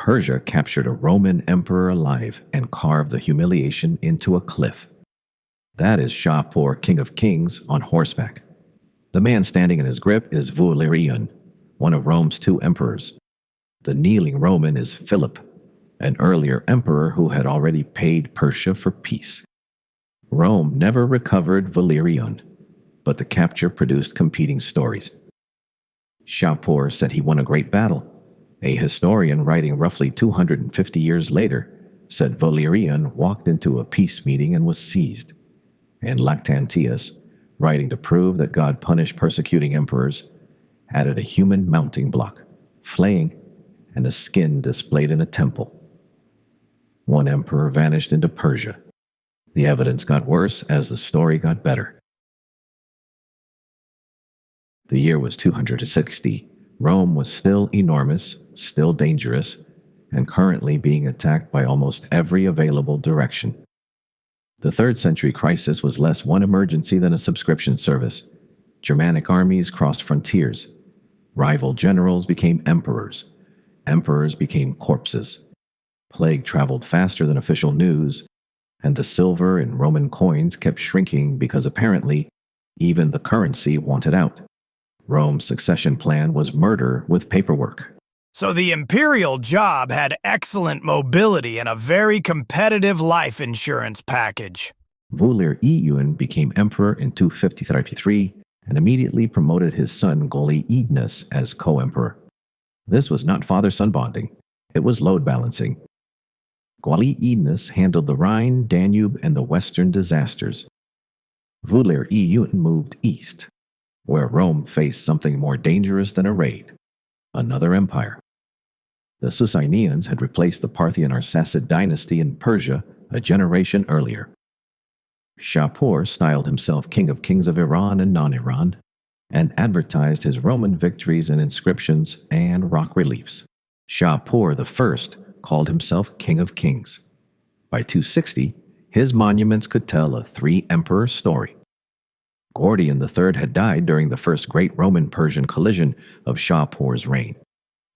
Persia captured a Roman emperor alive and carved the humiliation into a cliff. That is Shapur, King of Kings, on horseback. The man standing in his grip is Valerian, one of Rome's two emperors. The kneeling Roman is Philip, an earlier emperor who had already paid Persia for peace. Rome never recovered Valerian, but the capture produced competing stories. Shapur said he won a great battle. A historian writing roughly 250 years later said Valerian walked into a peace meeting and was seized. And Lactantius, writing to prove that God punished persecuting emperors, added a human mounting block, flaying, and a skin displayed in a temple. One emperor vanished into Persia. The evidence got worse as the story got better. The year was 260. Rome was still enormous, still dangerous, and currently being attacked by almost every available direction. The 3rd century crisis was less one emergency than a subscription service. Germanic armies crossed frontiers. Rival generals became emperors. Emperors became corpses. Plague traveled faster than official news, and the silver in Roman coins kept shrinking because apparently even the currency wanted out. Rome's succession plan was murder with paperwork. So the imperial job had excellent mobility and a very competitive life insurance package. Valerian became emperor in 253 and immediately promoted his son Valerian as co-emperor. This was not father-son bonding. It was load balancing. Valerian handled the Rhine, Danube, and the Western disasters. Valerian moved east, where Rome faced something more dangerous than a raid, another empire. The Sasanians had replaced the Parthian or Sassanid dynasty in Persia a generation earlier. Shapur styled himself King of Kings of Iran and non-Iran, and advertised his Roman victories in inscriptions and rock reliefs. Shapur I called himself King of Kings. By 260, his monuments could tell a three-emperor story. Gordian III had died during the first great Roman-Persian collision of Shapur's reign.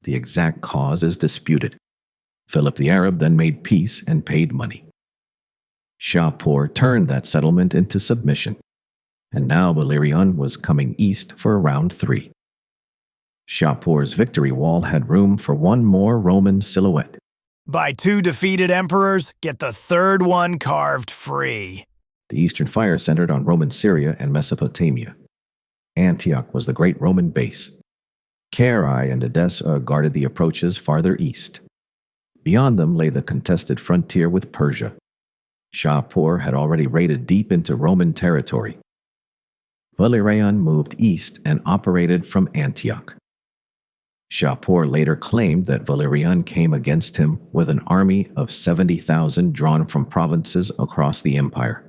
The exact cause is disputed. Philip the Arab then made peace and paid money. Shapur turned that settlement into submission, and now Valerian was coming east for round 3. Shapur's victory wall had room for one more Roman silhouette. By 2 defeated emperors, get the 3rd one carved free. The eastern fire centered on Roman Syria and Mesopotamia. Antioch was the great Roman base. Carrhae and Edessa guarded the approaches farther east. Beyond them lay the contested frontier with Persia. Shapur had already raided deep into Roman territory. Valerian moved east and operated from Antioch. Shapur later claimed that Valerian came against him with an army of 70,000 drawn from provinces across the empire.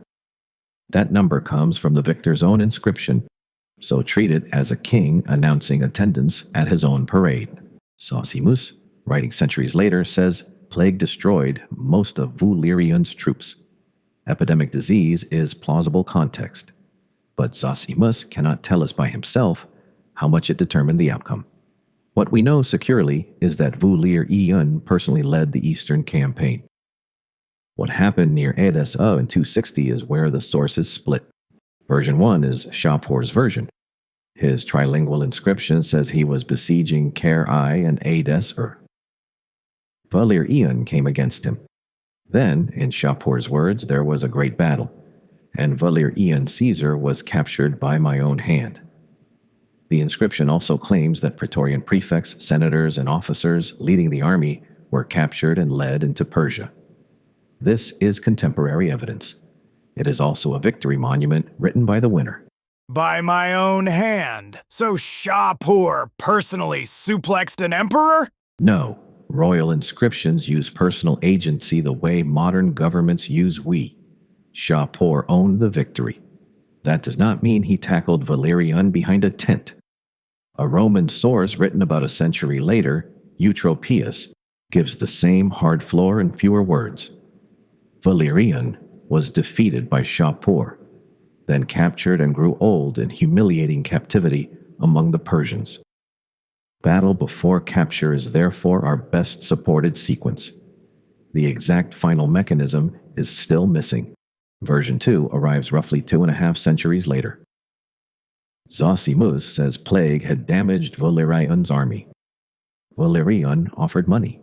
That number comes from the victor's own inscription, so treat it as a king announcing attendance at his own parade. Zosimus, writing centuries later, says plague destroyed most of Valerian's troops. Epidemic disease is plausible context, but Zosimus cannot tell us by himself how much it determined the outcome. What we know securely is that Valerian personally led the eastern campaign. What happened near Edessa in 260 is where the sources split. Version 1 is Shapur's version. His trilingual inscription says he was besieging Carrhae and Edessa. Valerian came against him. Then, in Shapur's words, there was a great battle, and Valerian Caesar was captured by my own hand. The inscription also claims that praetorian prefects, senators, and officers leading the army were captured and led into Persia. This is contemporary evidence. It is also a victory monument written by the winner. By my own hand. So Shapur personally suplexed an emperor? No, royal inscriptions use personal agency the way modern governments use we. Shapur owned the victory. That does not mean he tackled Valerian behind a tent. A Roman source written about a century later, Eutropius, gives the same hard floor and fewer words. Valerian was defeated by Shapur, then captured and grew old in humiliating captivity among the Persians. Battle before capture is therefore our best supported sequence. The exact final mechanism is still missing. Version 2 arrives roughly 2.5 centuries later. Zosimus says plague had damaged Valerian's army. Valerian offered money.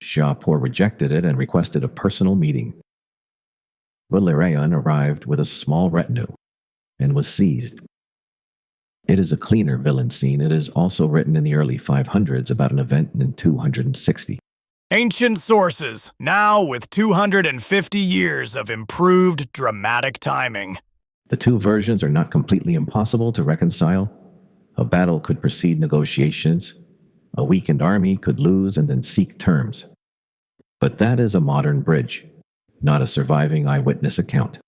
Shapur rejected it and requested a personal meeting. Valerian arrived with a small retinue and was seized. It is a cleaner villain scene. It is also written in the early 500s about an event in 260. Ancient sources, now with 250 years of improved dramatic timing. The two versions are not completely impossible to reconcile. A battle could precede negotiations. A weakened army could lose and then seek terms. But that is a modern bridge, not a surviving eyewitness account.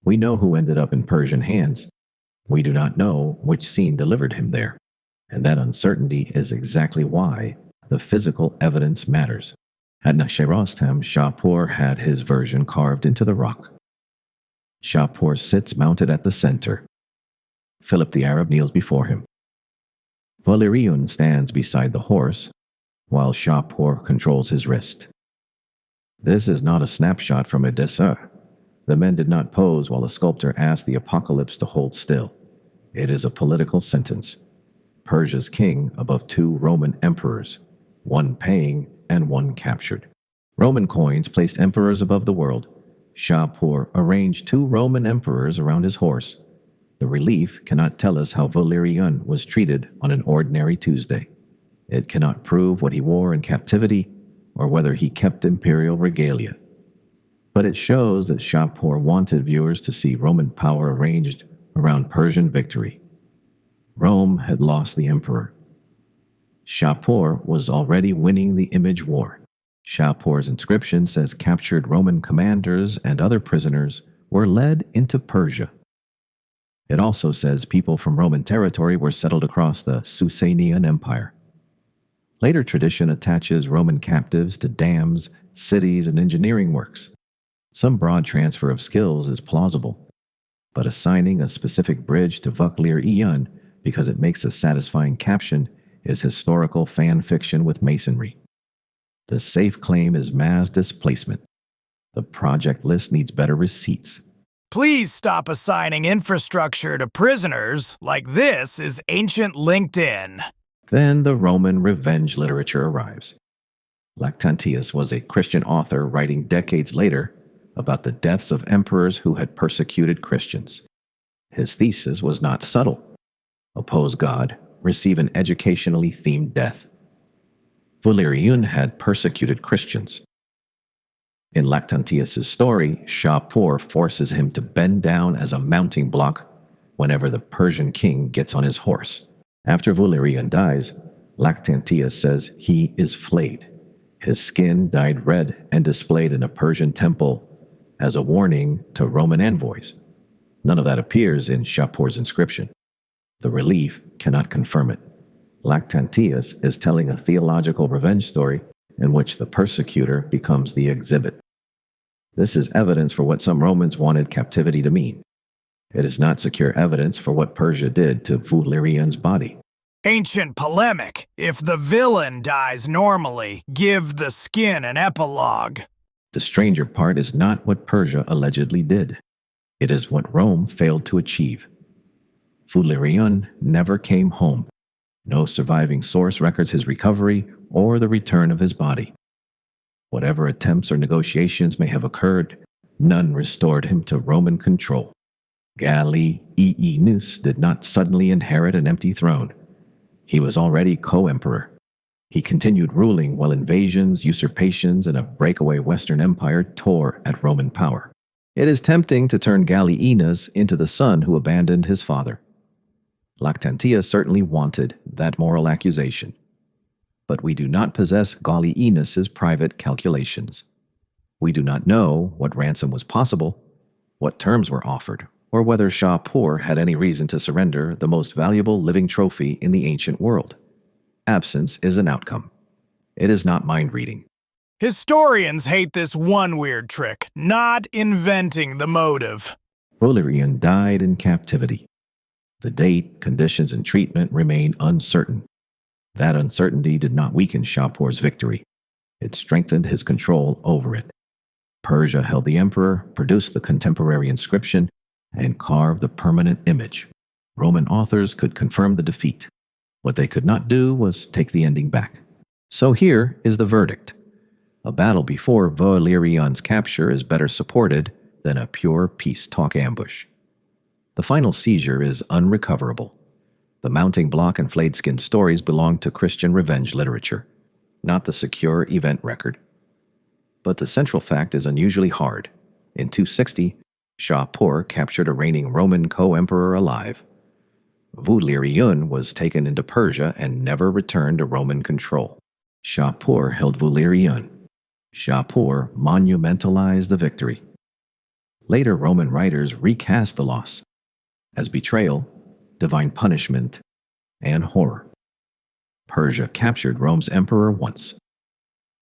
We know who ended up in Persian hands. We do not know which scene delivered him there. And that uncertainty is exactly why the physical evidence matters. At Naqsh-e Rostam, Shapur had his version carved into the rock. Shapur sits mounted at the center. Philip the Arab kneels before him. Valerian stands beside the horse, while Shapur controls his wrist. This is not a snapshot from Edessa. The men did not pose while a sculptor asked the apocalypse to hold still. It is a political sentence. Persia's king above two Roman emperors, one paying and one captured. Roman coins placed emperors above the world. Shapur arranged two Roman emperors around his horse. The relief cannot tell us how Valerian was treated on an ordinary Tuesday. It cannot prove what he wore in captivity or whether he kept imperial regalia. But it shows that Shapur wanted viewers to see Roman power arranged around Persian victory. Rome had lost the emperor. Shapur was already winning the image war. Shapur's inscription says captured Roman commanders and other prisoners were led into Persia. It also says people from Roman territory were settled across the Sasanian Empire. Later tradition attaches Roman captives to dams, cities, and engineering works. Some broad transfer of skills is plausible, but assigning a specific bridge to Valerian because it makes a satisfying caption is historical fan fiction with masonry. The safe claim is mass displacement. The project list needs better receipts. Please stop assigning infrastructure to prisoners like this is ancient LinkedIn. Then the Roman revenge literature arrives. Lactantius was a Christian author writing decades later about the deaths of emperors who had persecuted Christians. His thesis was not subtle. Oppose God, receive an educationally themed death. Valerian had persecuted Christians. In Lactantius' story, Shapur forces him to bend down as a mounting block whenever the Persian king gets on his horse. After Valerian dies, Lactantius says he is flayed. His skin dyed red and displayed in a Persian temple as a warning to Roman envoys. None of that appears in Shapur's inscription. The relief cannot confirm it. Lactantius is telling a theological revenge story in which the persecutor becomes the exhibit. This is evidence for what some Romans wanted captivity to mean. It is not secure evidence for what Persia did to Valerian's body. Ancient polemic. If the villain dies normally, give the skin an epilogue. The stranger part is not what Persia allegedly did. It is what Rome failed to achieve. Valerian never came home. No surviving source records his recovery or the return of his body. Whatever attempts or negotiations may have occurred, none restored him to Roman control. Gallienus did not suddenly inherit an empty throne. He was already co-emperor. He continued ruling while invasions, usurpations, and a breakaway Western Empire tore at Roman power. It is tempting to turn Gallienus into the son who abandoned his father. Lactantius certainly wanted that moral accusation. But we do not possess Gallienus's private calculations. We do not know what ransom was possible, what terms were offered, or whether Shapur had any reason to surrender the most valuable living trophy in the ancient world. Absence is an outcome. It is not mind reading. Historians hate this one weird trick, not inventing the motive. Valerian died in captivity. The date, conditions, and treatment remain uncertain. That uncertainty did not weaken Shapur's victory. It strengthened his control over it. Persia held the emperor, produced the contemporary inscription, and carved the permanent image. Roman authors could confirm the defeat. What they could not do was take the ending back. So here is the verdict. A battle before Valerian's capture is better supported than a pure peace talk ambush. The final seizure is unrecoverable. The mounting block and flayed skin stories belong to Christian revenge literature, not the secure event record. But the central fact is unusually hard. In 260, Shapur captured a reigning Roman co-emperor alive. Valerian was taken into Persia and never returned to Roman control. Shapur held Valerian. Shapur monumentalized the victory. Later Roman writers recast the loss as betrayal, divine punishment, and horror. Persia captured Rome's emperor once.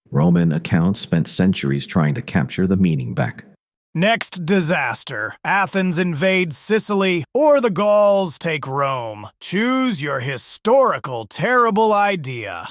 Roman accounts spent centuries trying to capture the meaning back. Next disaster. Athens invades Sicily, or the Gauls take Rome. Choose your historical terrible idea.